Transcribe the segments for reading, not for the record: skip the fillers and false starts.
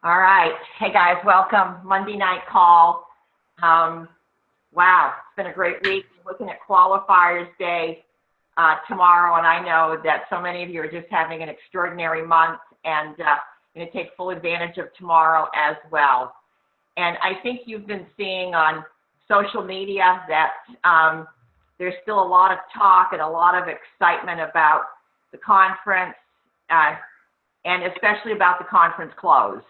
All right. Hey guys, welcome. Monday night call. Wow, it's been a great week. Looking at qualifiers day tomorrow, and I know that so many of you are just having an extraordinary month and going to take full advantage of tomorrow as well. And I think you've been seeing on social media that there's still a lot of talk and a lot of excitement about the conference and especially about the conference close.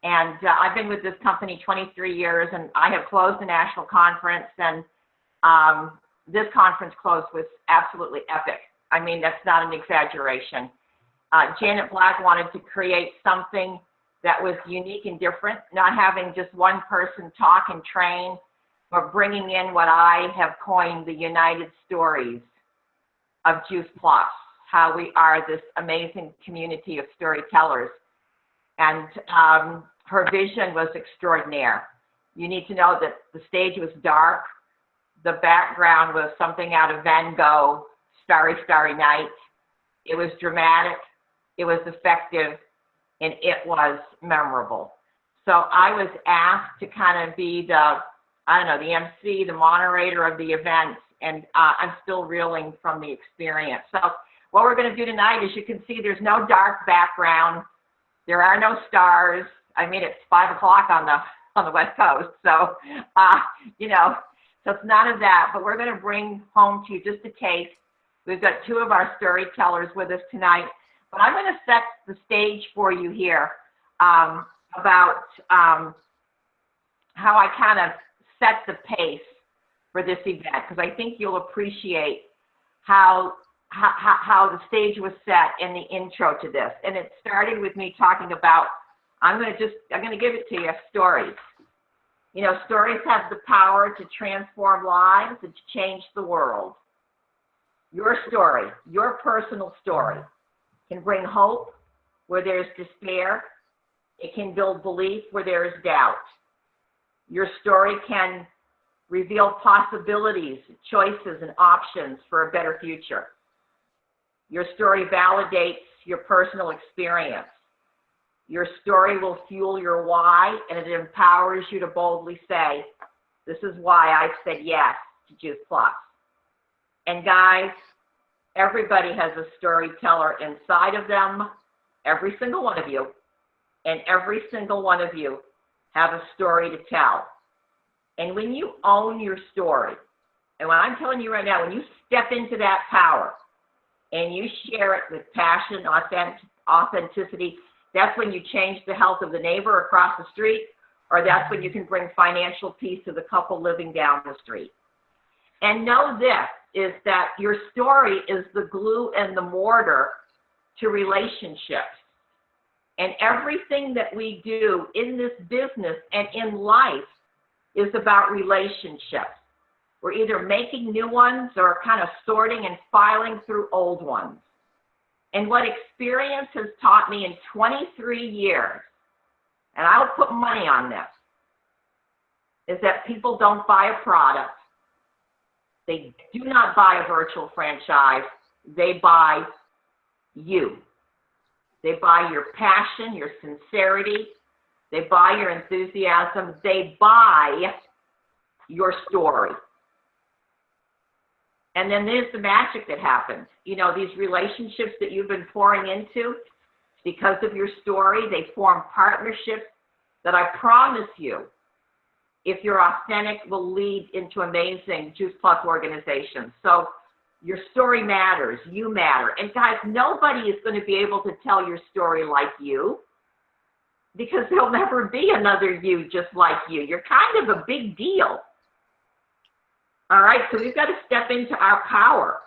And I've been with this company 23 years, and I have closed the national conference, and this conference close was absolutely epic. I mean, that's not an exaggeration. Janet Black wanted to create something that was unique and different, not having just one person talk and train, but bringing in what I have coined the United Stories of Juice Plus, how we are this amazing community of storytellers. And her vision was extraordinary. You need to know that the stage was dark. The background was something out of Van Gogh, Starry, Starry Night. It was dramatic, it was effective, and it was memorable. So I was asked to kind of be the MC, the moderator of the event, and I'm still reeling from the experience. So what we're going to do tonight, as you can see, there's no dark background. There are no stars. I mean, it's 5 o'clock on the West Coast, so so it's none of that. But we're going to bring home to you just a taste. We've got two of our storytellers with us tonight, but I'm going to set the stage for you here about how I kind of set the pace for this event, because I think you'll appreciate how the stage was set in the intro to this. And it started with me talking about, I'm going to give it to you, stories. You know, stories have the power to transform lives and to change the world. Your story, your personal story, can bring hope where there's despair. It can build belief where there is doubt. Your story can reveal possibilities, choices, and options for a better future. Your story validates your personal experience. Your story will fuel your why, and it empowers you to boldly say, this is why I said yes to Juice Plus. And guys, everybody has a storyteller inside of them, every single one of you, and every single one of you have a story to tell. And when you own your story, and what I'm telling you right now, when you step into that power and you share it with passion, authenticity, that's when you change the health of the neighbor across the street, or that's when you can bring financial peace to the couple living down the street. And know this, is that your story is the glue and the mortar to relationships. And everything that we do in this business and in life is about relationships. We're either making new ones or kind of sorting and filing through old ones. And what experience has taught me in 23 years, and I will put money on this, is that people don't buy a product. They do not buy a virtual franchise. They buy you. They buy your passion, your sincerity. They buy your enthusiasm. They buy your story. And then there's the magic that happens. You know, these relationships that you've been pouring into, because of your story, they form partnerships that I promise you, if you're authentic, will lead into amazing Juice Plus organizations. So your story matters. You matter. And guys, nobody is going to be able to tell your story like you, because there'll never be another you just like you. You're kind of a big deal. All right, so we've got to step into our power.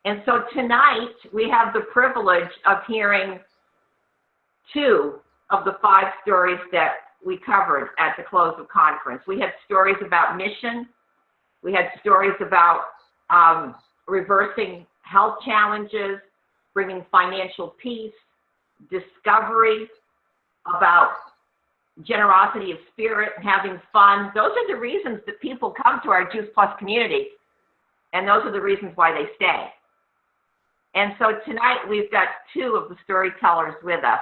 And so tonight, we have the privilege of hearing 2 of the 5 stories that we covered at the close of conference. We had stories about mission. We had stories about reversing health challenges, bringing financial peace, discovery, about generosity of spirit, and having fun. Those are the reasons that people come to our Juice Plus community, and those are the reasons why they stay. And so tonight we've got 2 of the storytellers with us.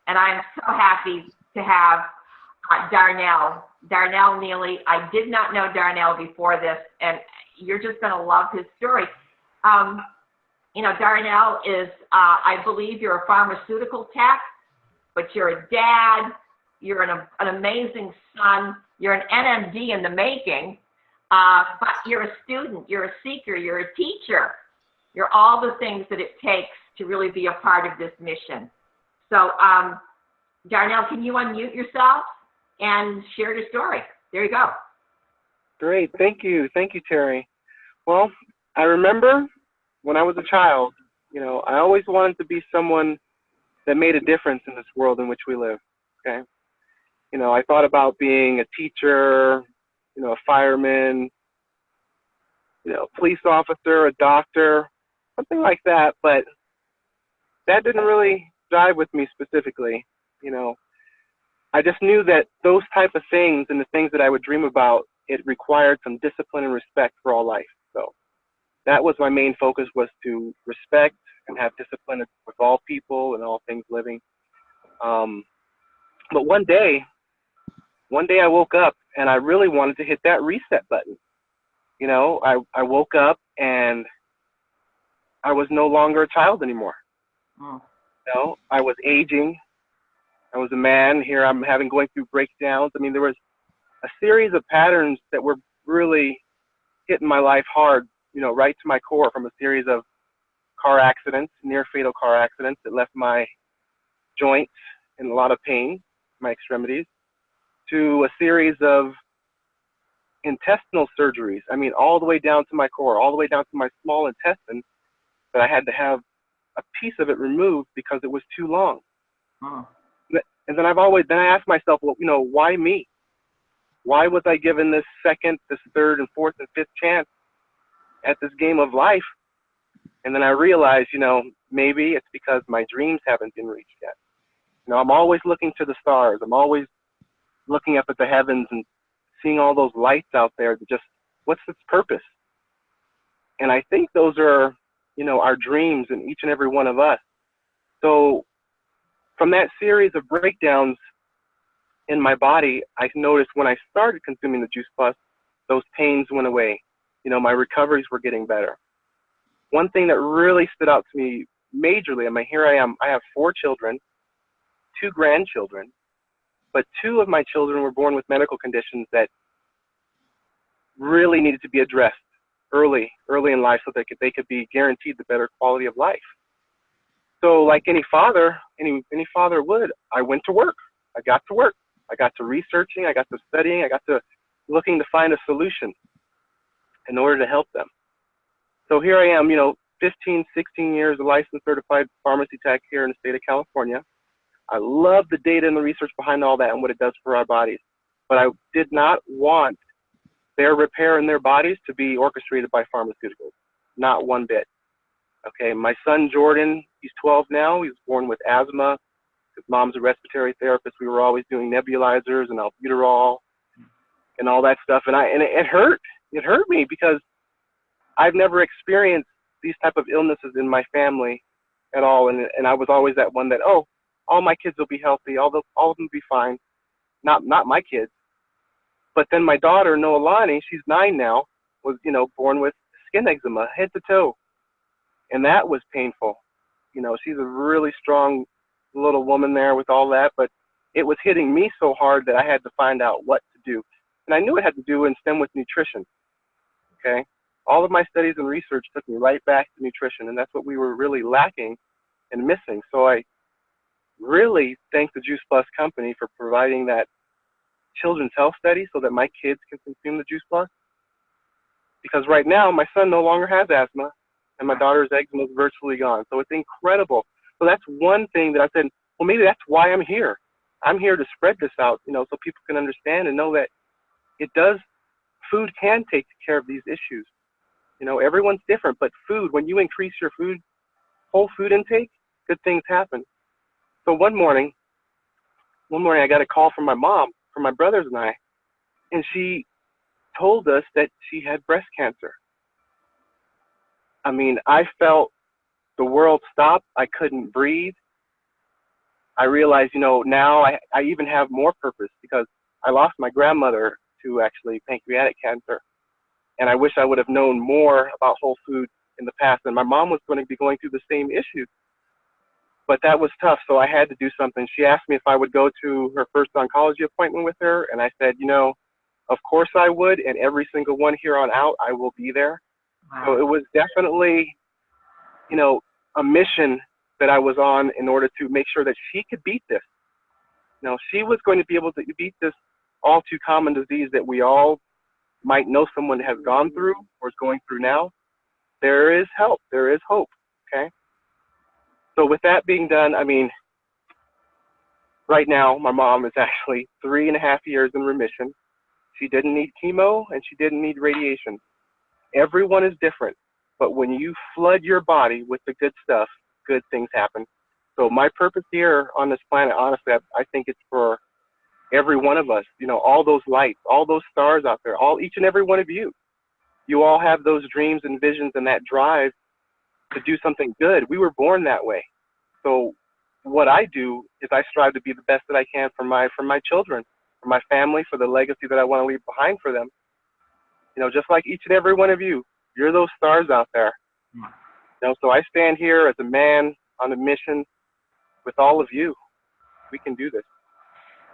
And I'm so happy to have Darnell Neely. I did not know Darnell before this, and you're just going to love his story. Darnell is, I believe you're a pharmaceutical tech, but you're a dad, you're an amazing son, you're an NMD in the making, but you're a student, you're a seeker, you're a teacher. You're all the things that it takes to really be a part of this mission. So, Darnell, can you unmute yourself and share your story? There you go. Great. Thank you. Thank you, Terry. Well, I remember when I was a child, I always wanted to be someone that made a difference in this world in which we live. Okay. I thought about being a teacher, a fireman, police officer, a doctor, something like that. But that didn't really jive with me specifically. I just knew that those type of things and the things that I would dream about, it required some discipline and respect for all life. So that was my main focus, was to respect and have discipline with all people and all things living. But one day I woke up and I really wanted to hit that reset button. I woke up and I was no longer a child anymore. I was aging. I was a man. Here I'm going through breakdowns. I mean, there was a series of patterns that were really hitting my life hard, right to my core, from a series of car accidents, near fatal car accidents that left my joints in a lot of pain, my extremities, to a series of intestinal surgeries. I mean, all the way down to my core, all the way down to my small intestine, that I had to have a piece of it removed because it was too long. And then I asked myself, well, why me? Why was I given this second, this third, and fourth, and fifth chance at this game of life? And then I realized, maybe it's because my dreams haven't been reached yet. I'm always looking to the stars. I'm always looking up at the heavens and seeing all those lights out there. What's its purpose? And I think those are, our dreams in each and every one of us. So from that series of breakdowns in my body, I noticed when I started consuming the Juice Plus, those pains went away. My recoveries were getting better. One thing that really stood out to me majorly, here I am, I have 4 children, 2 grandchildren, but 2 of my children were born with medical conditions that really needed to be addressed early in life, so that they could be guaranteed the better quality of life. So like any father would, I went to work. I got to work. I got to researching. I got to studying. I got to looking to find a solution in order to help them. So here I am, 15, 16 years, a licensed certified pharmacy tech here in the state of California. I love the data and the research behind all that and what it does for our bodies. But I did not want their repair in their bodies to be orchestrated by pharmaceuticals. Not one bit. Okay, my son Jordan, he's 12 now. He was born with asthma. His mom's a respiratory therapist. We were always doing nebulizers and albuterol and all that stuff. And it hurt. It hurt me because I've never experienced these type of illnesses in my family at all. And I was always that one that, all my kids will be healthy. All of them will be fine. Not my kids. But then my daughter, Noelani, she's 9 now, was, born with skin eczema, head to toe. And that was painful. She's a really strong little woman there with all that, but it was hitting me so hard that I had to find out what to do. And I knew it had to do and stem with nutrition. Okay. All of my studies and research took me right back to nutrition, and that's what we were really lacking and missing. So I really thank the Juice Plus company for providing that children's health study so that my kids can consume the Juice Plus. Because right now, my son no longer has asthma, and my daughter's eczema is virtually gone. So it's incredible. So that's one thing that I said, well, maybe that's why I'm here. I'm here to spread this out, so people can understand and know that food can take care of these issues. Everyone's different, but food, when you increase your whole food intake, good things happen. So one morning I got a call from my mom, from my brothers and I, and she told us that she had breast cancer. I felt the world stop. I couldn't breathe. I realized, now I even have more purpose because I lost my grandmother to actually pancreatic cancer. And I wish I would have known more about whole food in the past. And my mom was going to be going through the same issue. But that was tough, so I had to do something. She asked me if I would go to her first oncology appointment with her, and I said, of course I would, and every single one here on out, I will be there. Wow. So it was definitely, a mission that I was on in order to make sure that she could beat this. She was going to be able to beat this all too common disease that we all might know someone has gone through or is going through now. There is help. There is hope. Okay. So with that being done, right now my mom is actually 3.5 years in remission. She didn't need chemo and she didn't need radiation. Everyone is different, but when you flood your body with the good stuff, good things happen. So my purpose here on this planet, honestly, I think it's for every one of us, all those lights, all those stars out there, each and every one of you. You all have those dreams and visions and that drive to do something good. We were born that way. So what I do is I strive to be the best that I can for my children, for my family, for the legacy that I want to leave behind for them. Just like each and every one of you, you're those stars out there. So I stand here as a man on a mission with all of you. We can do this.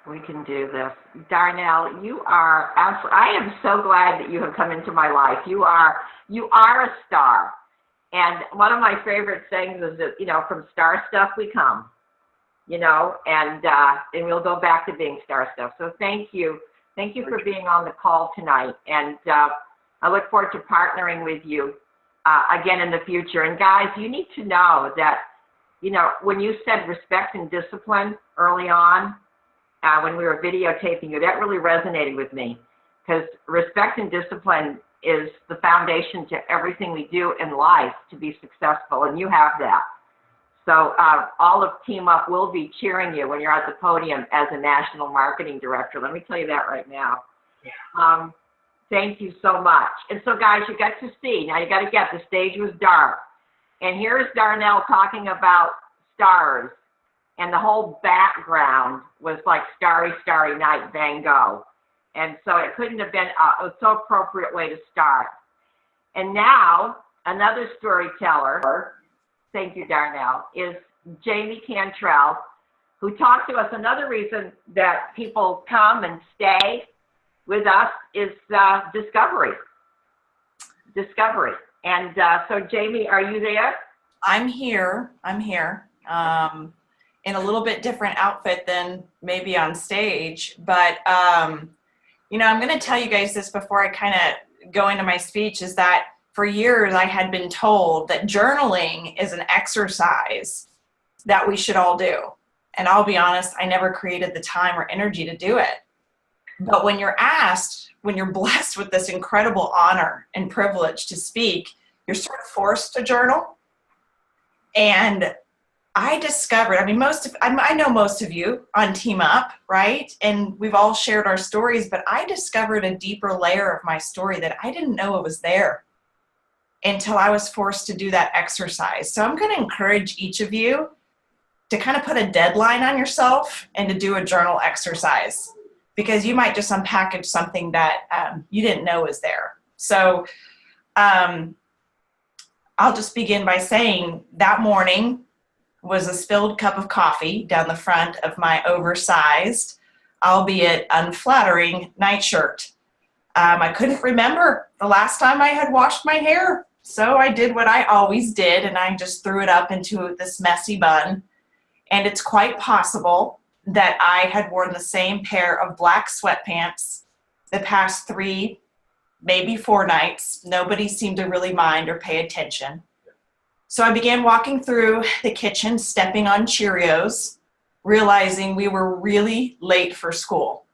We can do this. Darnell, you are absolutely, I am so glad that you have come into my life. You are a star. And one of my favorite sayings is that, from star stuff we come, and we'll go back to being star stuff. So thank you. Thank you for being on the call tonight. And I look forward to partnering with you again in the future. And guys, you need to know that, when you said respect and discipline early on, when we were videotaping you, that really resonated with me, because respect and discipline is the foundation to everything we do in life to be successful, and you have that. So all of Team Up will be cheering you when you're at the podium as a national marketing director. Let me tell you that right now. Thank you so much. And so, guys, you got to see. Now you got to get, the stage was dark. And here's Darnell talking about stars. And the whole background was like Starry, Starry Night, Van Gogh. And so it couldn't have been a so appropriate way to start. And now another storyteller, thank you, Darnell, is Jamie Cantrell, who talked to us. Another reason that people come and stay with us is discovery. Discovery. And so, Jamie, are you there? I'm here. In a little bit different outfit than maybe on stage. But, I'm going to tell you guys this before I kind of go into my speech, is that for years I had been told that journaling is an exercise that we should all do. And I'll be honest, I never created the time or energy to do it. But when you're asked, when you're blessed with this incredible honor and privilege to speak, you're sort of forced to journal. And I discovered, I know most of you on Team Up, right? And we've all shared our stories, but I discovered a deeper layer of my story that I didn't know it was there until I was forced to do that exercise. So I'm going to encourage each of you to kind of put a deadline on yourself and to do a journal exercise, because you might just unpackage something that you didn't know was there. So I'll just begin by saying that morning was a spilled cup of coffee down the front of my oversized, albeit unflattering, nightshirt. I couldn't remember the last time I had washed my hair, so I did what I always did, and I just threw it up into this messy bun. And it's quite possible that I had worn the same pair of black sweatpants the past 3, maybe 4 nights. Nobody seemed to really mind or pay attention. So I began walking through the kitchen, stepping on Cheerios, realizing we were really late for school.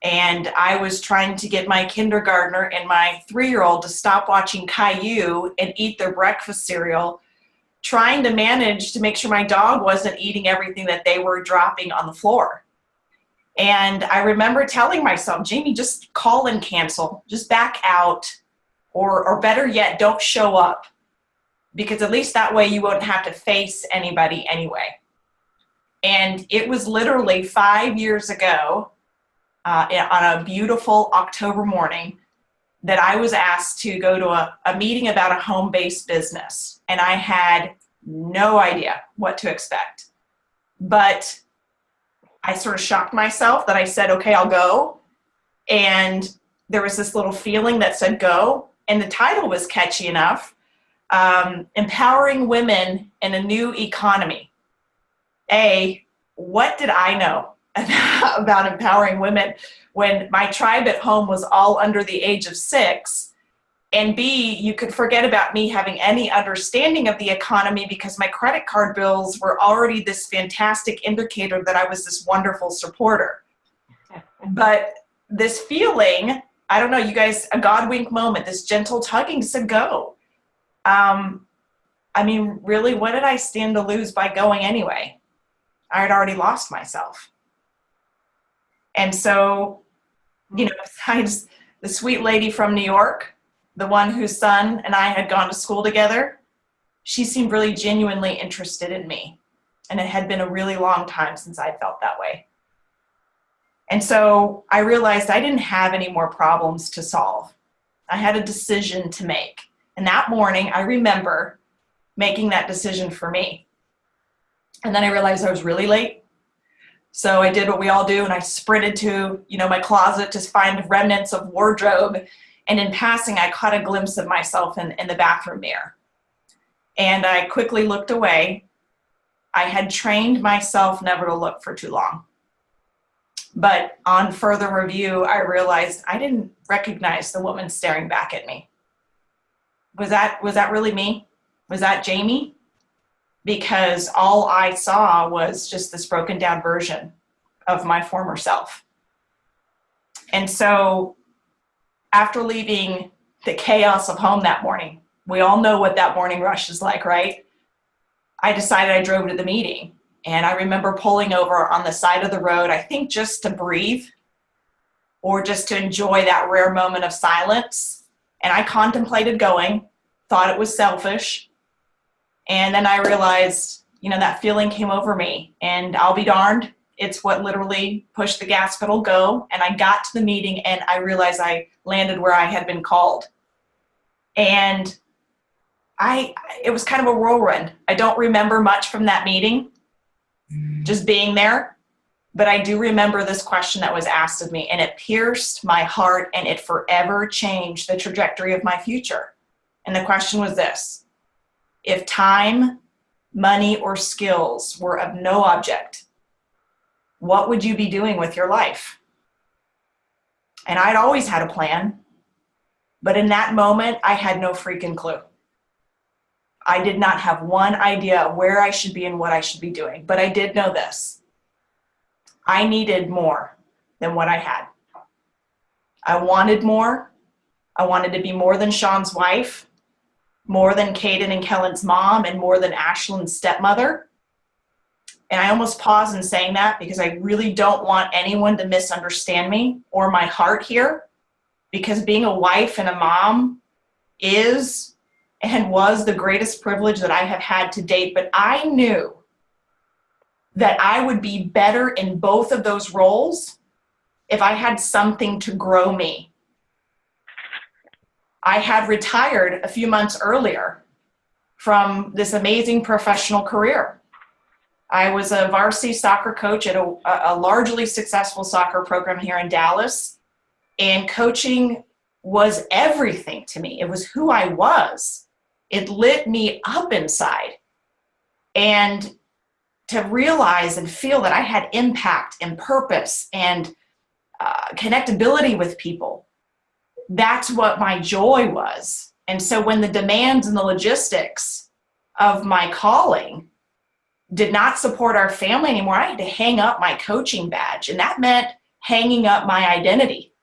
And I was trying to get my kindergartner and my 3-year-old to stop watching Caillou and eat their breakfast cereal, trying to manage to make sure my dog wasn't eating everything that they were dropping on the floor. And I remember telling myself, Jamie, just call and cancel, just back out, or better yet, don't show up. Because at least that way you won't have to face anybody anyway. And it was literally 5 years ago, on a beautiful October morning, that I was asked to go to a meeting about a home-based business. And I had no idea what to expect. But I sort of shocked myself that I said, okay, I'll go. And there was this little feeling that said go. And the title was catchy enough. Empowering Women in a New Economy. What did I know about empowering women when my tribe at home was all under the age of 6? And B, you could forget about me having any understanding of the economy because my credit card bills were already this fantastic indicator that I was this wonderful supporter. But this feeling, I don't know, you guys, a God wink moment, this gentle tugging said go. I mean, really, what did I stand to lose by going anyway? I had already lost myself. And so, you know, besides the sweet lady from New York, the one whose son and I had gone to school together, she seemed really genuinely interested in me. And it had been a really long time since I felt that way. And so I realized I didn't have any more problems to solve. I had a decision to make. And that morning, I remember making that decision for me. And then I realized I was really late. So I did what we all do, and I sprinted to, my closet to find remnants of wardrobe. And in passing, I caught a glimpse of myself in the bathroom mirror. And I quickly looked away. I had trained myself never to look for too long. But on further review, I realized I didn't recognize the woman staring back at me. Was that really me? Was that Jamie? Because all I saw was just this broken down version of my former self. And so after leaving the chaos of home that morning, we all know what that morning rush is like, right? I decided I drove to the meeting. And I remember pulling over on the side of the road, I think just to breathe or just to enjoy that rare moment of silence. And I contemplated going, thought it was selfish. And then I realized, that feeling came over me. And I'll be darned, it's what literally pushed the gas pedal go. And I got to the meeting and I realized I landed where I had been called. And it was kind of a whirlwind. I don't remember much from that meeting, just being there. But I do remember this question that was asked of me, and it pierced my heart, and it forever changed the trajectory of my future. And the question was this: if time, money, or skills were of no object, what would you be doing with your life? And I'd always had a plan, but in that moment, I had no freaking clue. I did not have one idea of where I should be and what I should be doing, but I did know this. I needed more than what I had. I wanted more. I wanted to be more than Sean's wife, more than Caden and Kellen's mom, and more than Ashlyn's stepmother. And I almost pause in saying that because I really don't want anyone to misunderstand me or my heart here, because being a wife and a mom is and was the greatest privilege that I have had to date. But I knew that I would be better in both of those roles if I had something to grow me. I had retired a few months earlier from this amazing professional career. I was a varsity soccer coach at a largely successful soccer program here in Dallas, and coaching was everything to me. It was who I was. It lit me up inside. And to realize and feel that I had impact and purpose and connectability with people, that's what my joy was. And so when the demands and the logistics of my calling did not support our family anymore, I had to hang up my coaching badge. And that meant hanging up my identity.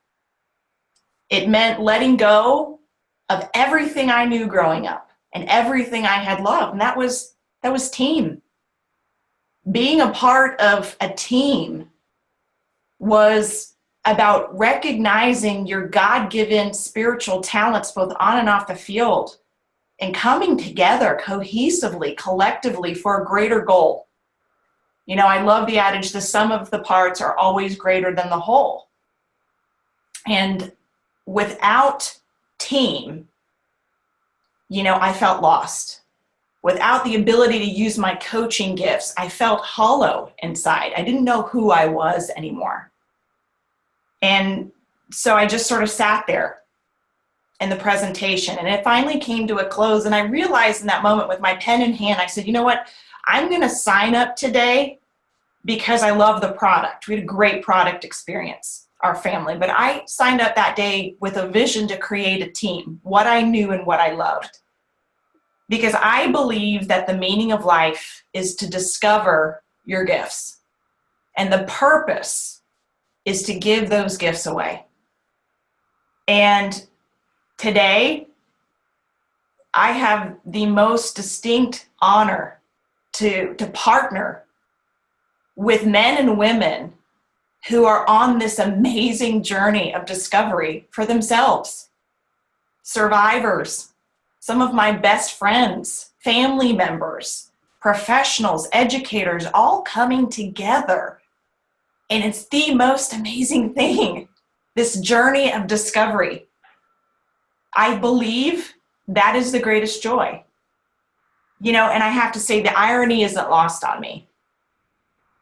It meant letting go of everything I knew growing up and everything I had loved. And that was team. Being a part of a team was about recognizing your God-given spiritual talents both on and off the field and coming together cohesively, collectively for a greater goal. You know, I love the adage, the sum of the parts are always greater than the whole. And without team, you know, I felt lost. Without the ability to use my coaching gifts, I felt hollow inside. I didn't know who I was anymore. And so I just sort of sat there in the presentation, and it finally came to a close. And I realized in that moment, with my pen in hand, I said, you know what? I'm going to sign up today because I love the product. We had a great product experience, our family. But I signed up that day with a vision to create a team, what I knew and what I loved. Because I believe that the meaning of life is to discover your gifts. And the purpose is to give those gifts away. And today, I have the most distinct honor to partner with men and women who are on this amazing journey of discovery for themselves. Survivors, some of my best friends, family members, professionals, educators, all coming together. And it's the most amazing thing, this journey of discovery. I believe that is the greatest joy. You know, and I have to say, the irony isn't lost on me.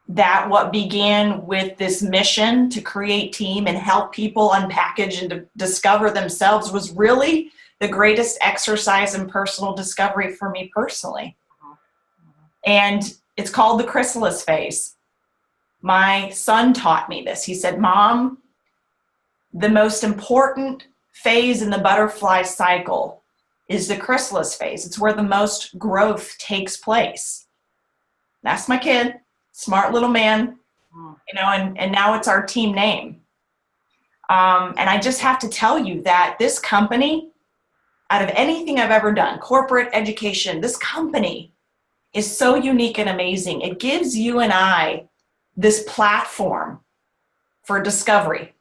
That what began with this mission to create team and help people unpackage and to discover themselves was really the greatest exercise in personal discovery for me personally. And it's called the chrysalis phase. My son taught me this. He said, Mom, the most important phase in the butterfly cycle is the chrysalis phase. It's where the most growth takes place. That's my kid, smart little man, you know, and now it's our team name. And I just have to tell you that this company, out of anything I've ever done, corporate education, this company is so unique and amazing. It gives you and I this platform for discovery.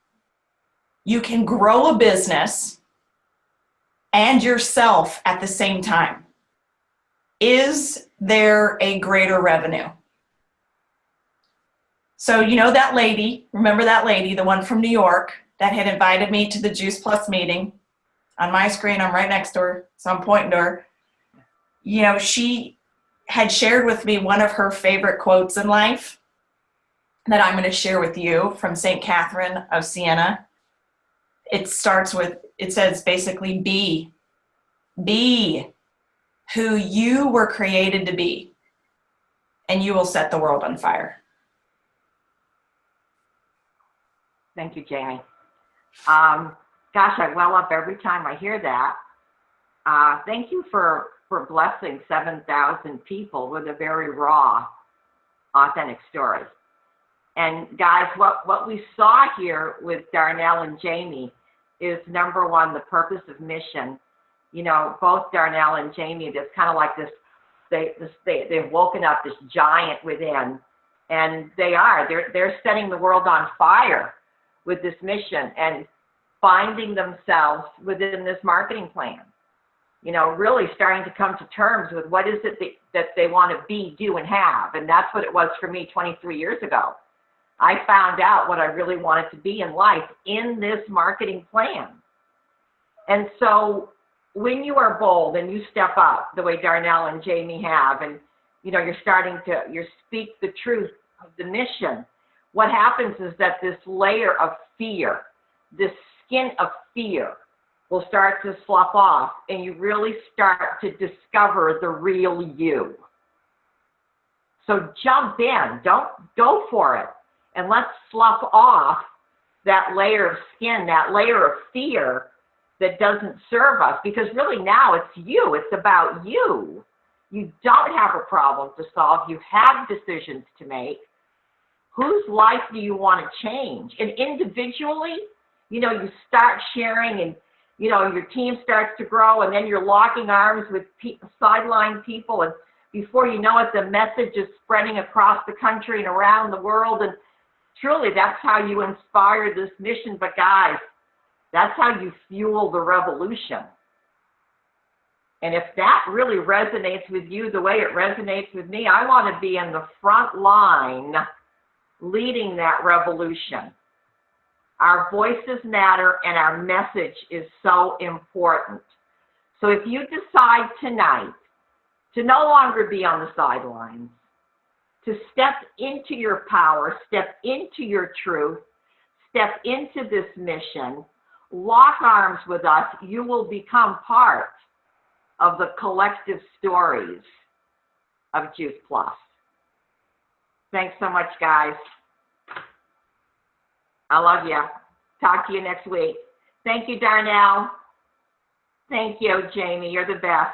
You can grow a business and yourself at the same time. Is there a greater revenue? So, you know that lady, remember that lady, the one from New York that had invited me to the Juice Plus meeting? On my screen, I'm right next to her, so I'm pointing to her. You know, she had shared with me one of her favorite quotes in life that I'm going to share with you from St. Catherine of Siena. It starts with, it says basically, be who you were created to be, and you will set the world on fire. Thank you, Jamie. Gosh, I well up every time I hear that. Thank you for blessing 7,000 people with a very raw, authentic story. And guys, what we saw here with Darnell and Jamie is, number one, the purpose of mission. You know, both Darnell and Jamie, there's kind of like this, they've woken up this giant within, and they're setting the world on fire with this mission and finding themselves within this marketing plan. You know, really starting to come to terms with what is it that they want to be, do, and have. And that's what it was for me 23 years ago. I found out what I really wanted to be in life in this marketing plan. And so when you are bold and you step up the way Darnell and Jamie have, and, you know, you speak the truth of the mission, what happens is that this layer of fear, this skin of fear, will start to slough off, and you really start to discover the real you. So jump in, don't go for it, and let's slough off that layer of skin, that layer of fear that doesn't serve us, because really now it's you, it's about you. You don't have a problem to solve, you have decisions to make. Whose life do you want to change? And individually, you know, you start sharing, and, you know, your team starts to grow, and then you're locking arms with sideline people, and before you know it, the message is spreading across the country and around the world. And truly, that's how you inspire this mission. But guys, that's how you fuel the revolution. And if that really resonates with you the way it resonates with me, I want to be in the front line leading that revolution. Our voices matter and our message is so important. So if you decide tonight to no longer be on the sidelines, to step into your power, step into your truth, step into this mission, lock arms with us, you will become part of the collective stories of Juice Plus. Thanks so much, guys. I love you. Talk to you next week. Thank you, Darnell. Thank you, Jamie. You're the best.